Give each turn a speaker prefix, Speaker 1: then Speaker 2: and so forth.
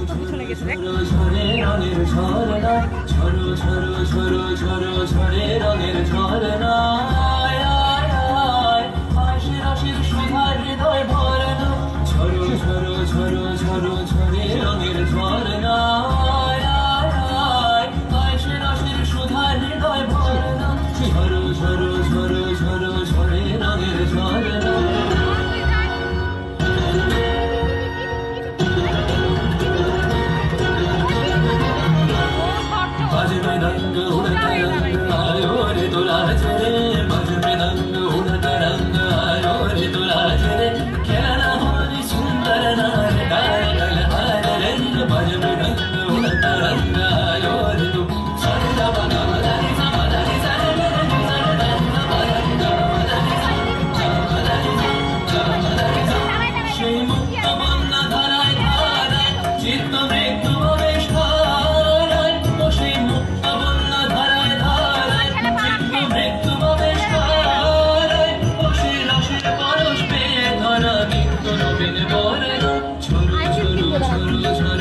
Speaker 1: রাস্তা চলে গেছে দেখ।
Speaker 2: ঝরে রঙের ঝরনা, ঝরো ঝরো ঝরো ঝরো ঝরে রঙের ঝরনা, আয় আয় আয়, আশির আশির সুধার হৃদয় ভরনা, ঝরো ঝরো ঝরো ঝরো ঝরে রঙের ঝরনা, আয় আয় আয়, আশির আশির সুধার হৃদয় ভরনা, ঝরো ঝরো ঝরো ঝরো ঝরে রঙের ঝরনা। বাজবে রঙ উড়তা রঙ আयो রে তোরা ছেড়ে, বাজবে রঙ উড়তা রঙ আयो রে তোরা ছেড়ে, খেলা হরি সুন্দর নার গায় গল হার রে, বাজবে রঙ উড়তা রঙ আयो রে তু সরদা বাগা রে সামাদারি সারে রে সারদা বাগারি গামাদারি সামাদারি সামাদারি সেই মুক্ত বন্যা ধারায় ধারায় চিত্ত মৃত্যু বেশ ধারায়, ও সেই মুক্ত বন্যা ধারায় ধারায় চিত্ত মৃত্যু বেশ ধারায়, ও সেই রসের পরশ পেয়ে ধরা কিন্তু নবীন বরণ, ঝরো ঝরো ঝরো ঝরো